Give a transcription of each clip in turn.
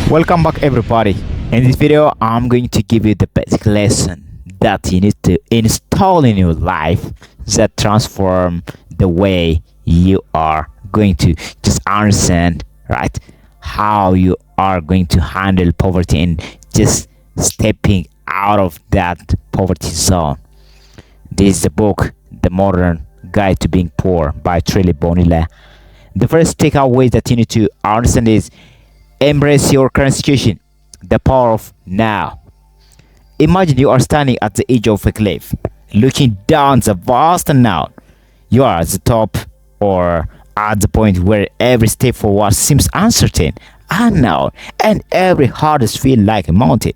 Welcome back, everybody. In this video, I'm going to give you the basic lesson that you need to install in your life that transform the way you are going to just understand, right? How you are going to handle poverty and just stepping out of that poverty zone. This is the book, The Modern Guide to Being Poor by Trele Bonilla. The first takeaway that you need to understand is embrace your current situation, the power of now. Imagine you are standing at the edge of a cliff, looking down the vast unknown. You are at the top or at the point where every step forward seems uncertain, unknown, and every hardest feel like a mountain.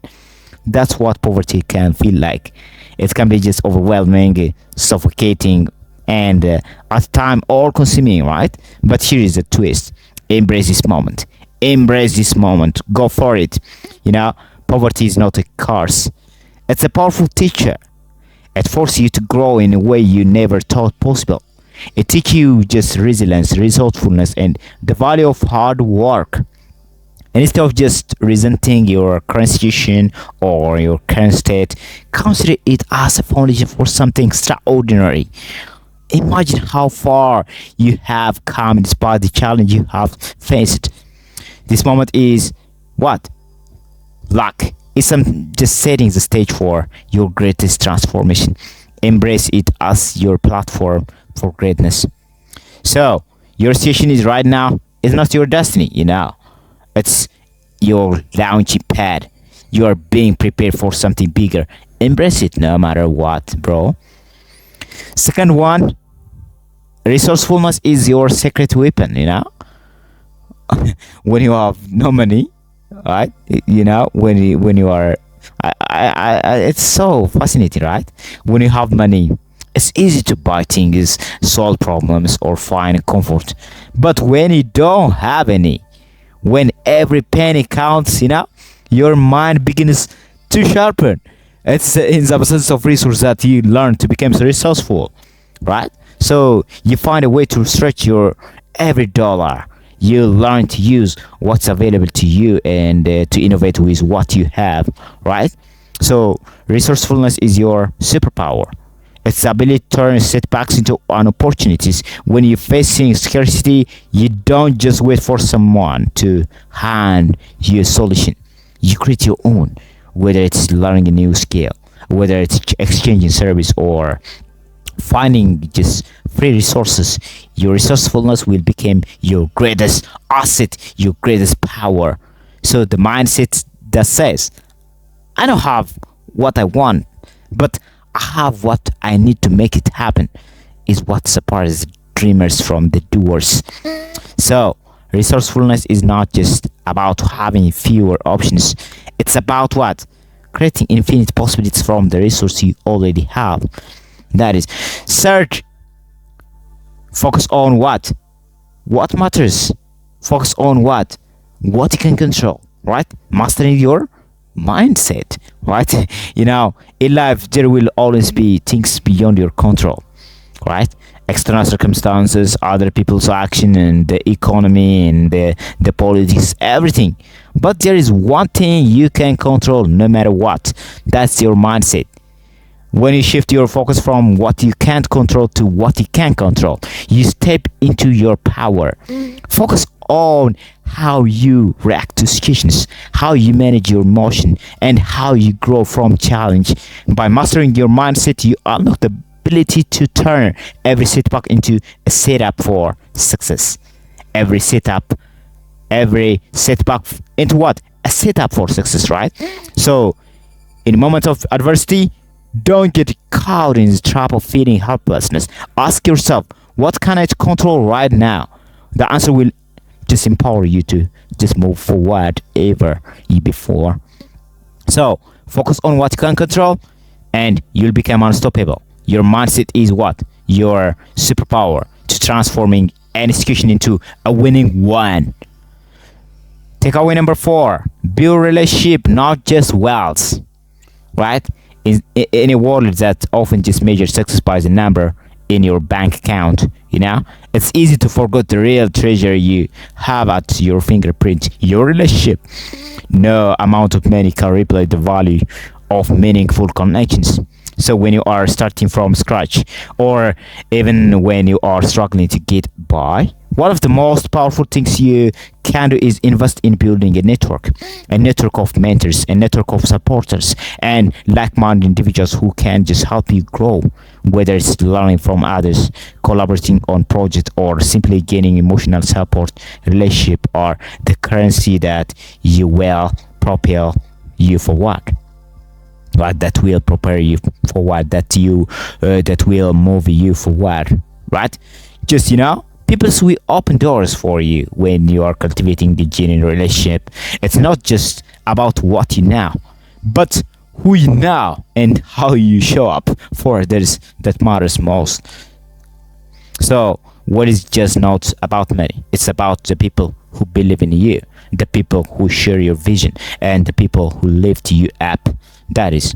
That's what poverty can feel like. It can be just overwhelming, suffocating, and at time all consuming, right? But here is the twist. Embrace this moment. Embrace this moment. Go for it. Poverty is not a curse. It's a powerful teacher. It forces you to grow in a way you never thought possible. It teaches you just resilience, resourcefulness, and the value of hard work. And instead of just resenting your current situation or your current state, consider it as a foundation for something extraordinary. Imagine how far you have come despite the challenge you have faced. This moment is what? Luck. It's just setting the stage for your greatest transformation. Embrace it as your platform for greatness. So, your situation is right now is not your destiny, It's your launching pad. You are being prepared for something bigger. Embrace it no matter what, bro. Second one, resourcefulness is your secret weapon, when you have no money, right? When you are it's so fascinating, right? When you have money, it's easy to buy things, solve problems, or find comfort. But when you don't have any, when every penny counts, your mind begins to sharpen. It's in the absence of resources that you learn to become resourceful, right? So you find a way to stretch your every dollar. You learn to use what's available to you and to innovate with what you have, right? So resourcefulness is your superpower. It's the ability to turn setbacks into an opportunities. When you're facing scarcity, you don't just wait for someone to hand you a solution. You create your own, whether it's learning a new skill, whether it's exchanging service or finding just free resources. Your resourcefulness will become your greatest asset, your greatest power. So the mindset that says, I don't have what I want, but I have what I need to make it happen, is what separates dreamers from the doers. So resourcefulness is not just about having fewer options. It's about what? Creating infinite possibilities from the resource you already have. That is, search. Focus on what matters. Focus on what you can control, right? Mastering your mindset, right? In life there will always be things beyond your control, right? External circumstances, other people's action, and the economy, and the politics, everything. But there is one thing you can control no matter what. That's your mindset. When you shift your focus from what you can't control to what you can control, you step into your power. Focus on how you react to situations, how you manage your emotion, and how you grow from challenge. By mastering your mindset, you unlock the ability to turn every setback into a setup for success. Every setback into what? A setup for success, right? So, in moments of adversity, don't get caught in the trap of feeling helplessness. Ask yourself, what can I control right now? The answer will just empower you to just move forward ever before. So focus on what you can control and you'll become unstoppable. Your mindset is what? Your superpower to transforming any situation into a winning one. Takeaway number 4, build relationship, not just wealth, right? In a world that often just measures success by the number in your bank account, it's easy to forget the real treasure you have at your fingerprint, your relationship. No amount of money can replace the value of meaningful connections. So when you are starting from scratch, or even when you are struggling to get by, one of the most powerful things you can do is invest in building a network of mentors, a network of supporters, and like-minded individuals who can just help you grow. Whether it's learning from others, collaborating on projects, or simply gaining emotional support, relationship are the currency that you will propel you forward. Right, that will prepare you forward, that will move you forward, right? Just people will open doors for you when you are cultivating the genuine relationship. It's not just about what you know, but who you know and how you show up for others that matters most. So what is just not about money, it's about the people who believe in you, the people who share your vision, and the people who lift you up. That is.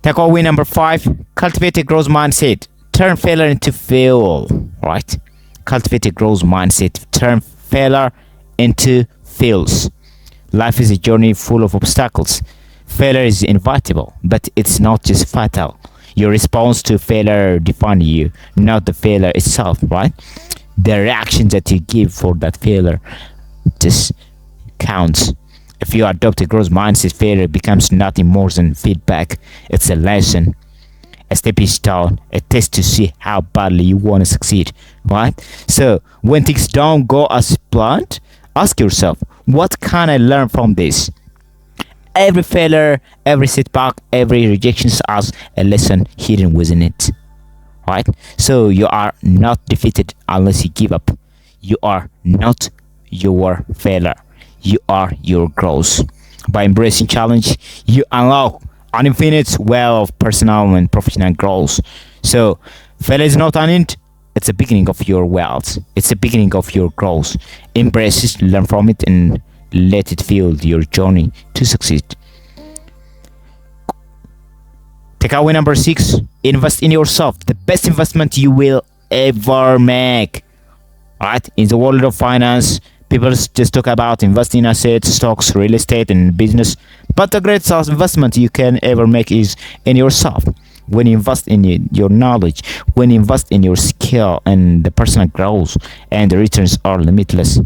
Takeaway number 5: cultivate a growth mindset. Turn failure into fuel. Right? Cultivate a growth mindset. Turn failure into fuels. Life is a journey full of obstacles. Failure is inevitable, but it's not just fatal. Your response to failure defines you, not the failure itself. Right? The reaction that you give for that failure just counts. If you adopt a growth mindset, failure becomes nothing more than feedback. It's a lesson, a stepping stone, a test to see how badly you want to succeed, right? So when things don't go as planned, ask yourself, what can I learn from this? Every failure, every setback, every rejection has a lesson hidden within it, right? So you are not defeated unless you give up. You are not your failure. You are your growth. By embracing challenge, you unlock an infinite well of personal and professional growth. So failure is not an end, it's the beginning of your wealth. It's the beginning of your growth. Embrace it, learn from it, and let it fuel your journey to succeed. Takeaway number 6: invest in yourself. The best investment you will ever make. Right? In the world of finance, people just talk about investing in assets, stocks, real estate, and business. But the greatest investment you can ever make is in yourself. When you invest in your knowledge, when you invest in your skill and the personal growth, and the returns are limitless.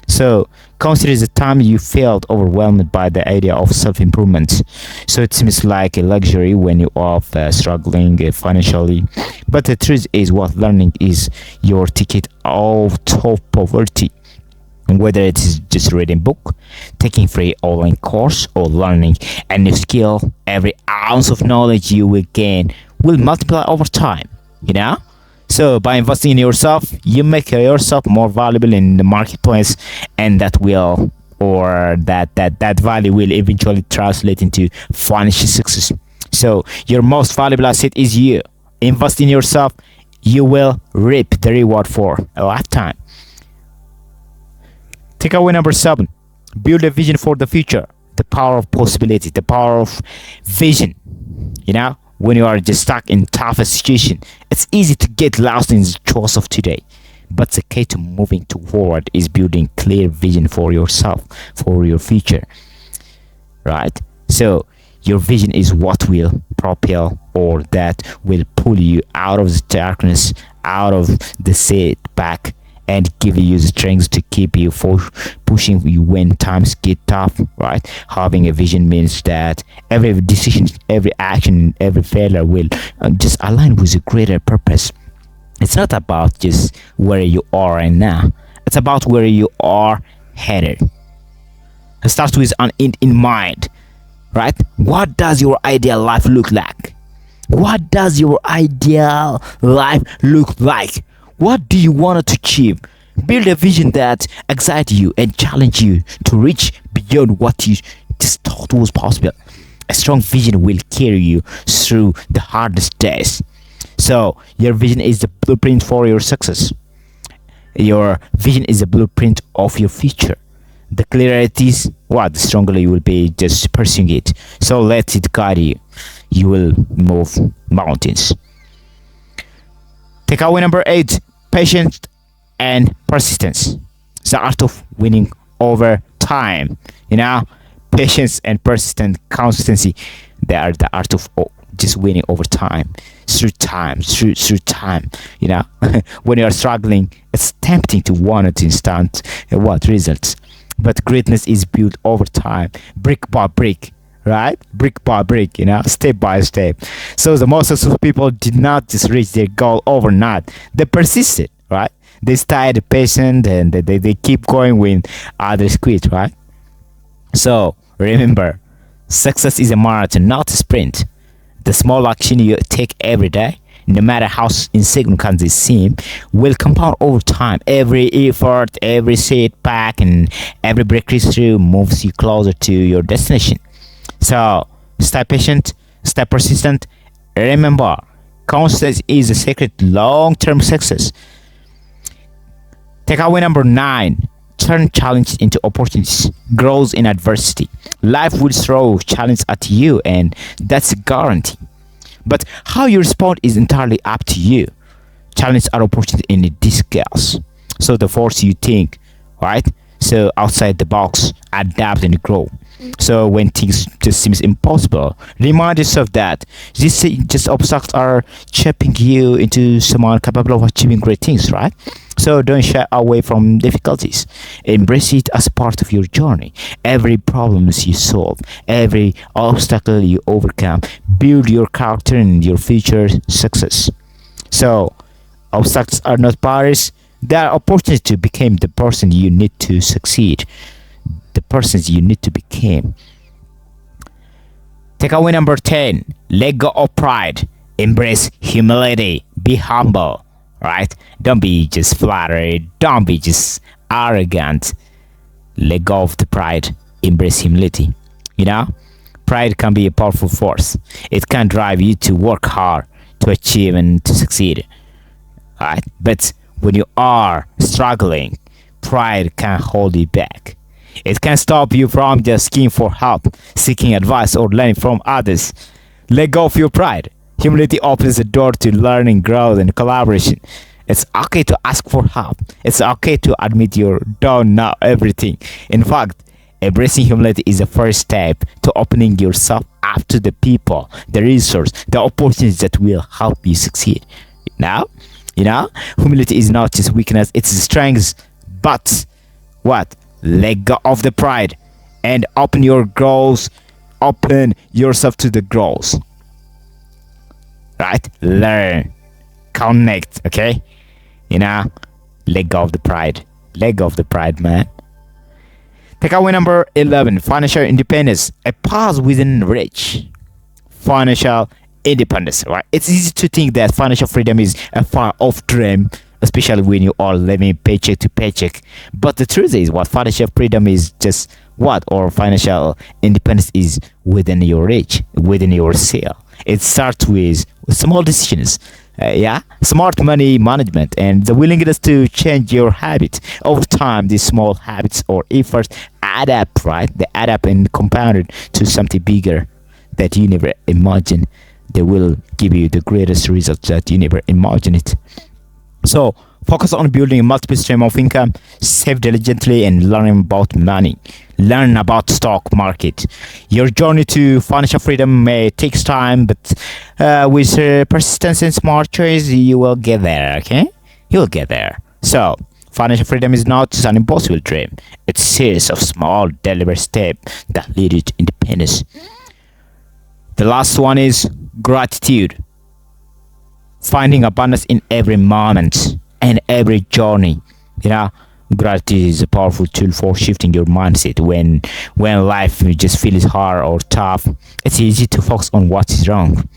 So consider the time you felt overwhelmed by the idea of self-improvement. So it seems like a luxury when you are struggling financially. But the truth is, what learning is your ticket out of poverty. Whether it is just reading book, taking free online course, or learning a new skill, every ounce of knowledge you will gain will multiply over time. So by investing in yourself, you make yourself more valuable in the marketplace, and that value will eventually translate into financial success. So your most valuable asset is you. Invest in yourself, you will reap the reward for a lifetime. Takeaway number 7: build a vision for the future. The power of possibility, the power of vision. When you are just stuck in tough situation, it's easy to get lost in the chores of today. But the key to moving forward is building clear vision for yourself, for your future. Right? So your vision is what will propel, or that will pull you out of the darkness, out of the setback, and give you the strength to keep you pushing you when times get tough, right? Having a vision means that every decision, every action, every failure will just align with a greater purpose. It's not about just where you are right now. It's about where you are headed. It starts with an end in mind, right? What does your ideal life look like? What does your ideal life look like? What do you want to achieve? Build a vision that excites you and challenge you to reach beyond what you just thought was possible. A strong vision will carry you through the hardest days. So your vision is the blueprint for your success. Your vision is the blueprint of your future. The clearer it is, the stronger you will be just pursuing it. So let it guide you. You will move mountains. Takeaway number 8: patience and persistence. The art of winning over time. You know, patience and persistent consistency, they are the art of just winning over time, through time. You know, when you are struggling, it's tempting to want instant what results, but greatness is built over time, brick by brick, right? Brick by brick, you know, step by step. So the most successful people did not just reach their goal overnight. They persisted, right? They stayed patient and they keep going when others quit, right? So remember, success is a marathon, not a sprint. The small action you take every day, no matter how insignificant they seem, will compound over time. Every effort, every setback, and every breakthrough moves you closer to your destination. So stay patient, stay persistent. Remember, consistency is the secret to long-term success. Takeaway number 9. Turn challenges into opportunities. Growth in adversity. Life will throw challenges at you, and that's a guarantee. But how you respond is entirely up to you. Challenges are opportunities in disguise. So the force you think, right? So outside the box, adapt and grow. So when things just seems impossible, remind yourself that these just obstacles are shaping you into someone capable of achieving great things, right? So don't shy away from difficulties. Embrace it as part of your journey. Every problem you solve, every obstacle you overcome, build your character and your future success. So obstacles are not barriers; they are opportunities to become the person you need to succeed. The persons you need to become. Takeaway number 10. Let go of pride. Embrace humility. Be humble. Right? Don't be just flattered. Don't be just arrogant. Let go of the pride. Embrace humility. You know? Pride can be a powerful force. It can drive you to work hard, to achieve and to succeed. Right? But when you are struggling, pride can hold you back. It can stop you from just asking for help, seeking advice, or learning from others. Let go of your pride. Humility opens the door to learning, growth, and collaboration. It's okay to ask for help. It's okay to admit you don't know everything. In fact, embracing humility is the first step to opening yourself up to the people, the resource, the opportunities that will help you succeed. Now, humility is not just weakness, it's strength. But what? Let go of the pride and open your goals. Open yourself to the goals. Right? Learn. Connect. Okay? Let go of the pride. Let go of the pride, man. Takeaway number 11. Financial independence. A path within reach. Financial independence. Right? It's easy to think that financial freedom is a far off dream, especially when you are living paycheck to paycheck. But the truth is, what financial freedom is just what, or financial independence is within your reach, within your sale. It starts with small decisions, smart money management, and the willingness to change your habit. Over time, these small habits or efforts add up, right? They add up and compounded to something bigger that you never imagined. They will give you the greatest results that you never imagined it. So focus on building a multiple stream of income, save diligently, and learn about money. Learn about stock market. Your journey to financial freedom may take time, but with persistence and smart choice, you will get there. Okay, you will get there. So financial freedom is not just an impossible dream; it's a series of small, deliberate steps that lead you to independence. The last one is gratitude. Finding abundance in every moment and every journey. Gratitude is a powerful tool for shifting your mindset when life just feels hard or tough. It's easy to focus on what is wrong,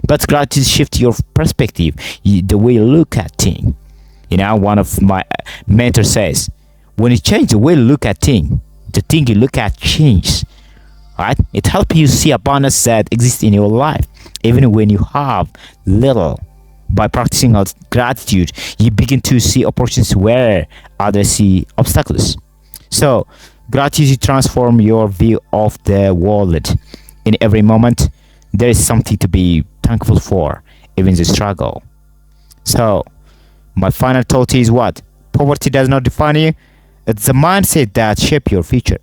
but gratitude shifts your perspective, the way you look at things. One of my mentors says, when you change the way you look at things, the thing you look at changes. Right? It helps you see abundance that exists in your life, even when you have little. By practicing gratitude, you begin to see opportunities where others see obstacles. So, gratitude transforms your view of the world. In every moment, there is something to be thankful for, even the struggle. So, my final thought is what? Poverty does not define you. It's the mindset that shapes your future.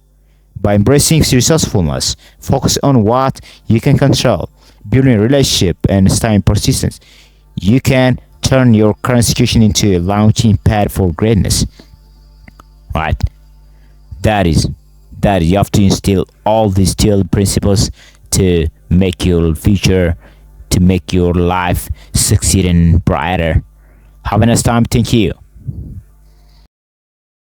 By embracing resourcefulness, focus on what you can control, building a relationship and staying persistent, you can turn your current situation into a launching pad for greatness. Right? That is you have to instill all these still principles to make your future, to make your life succeed and brighter. Have a nice time. Thank you.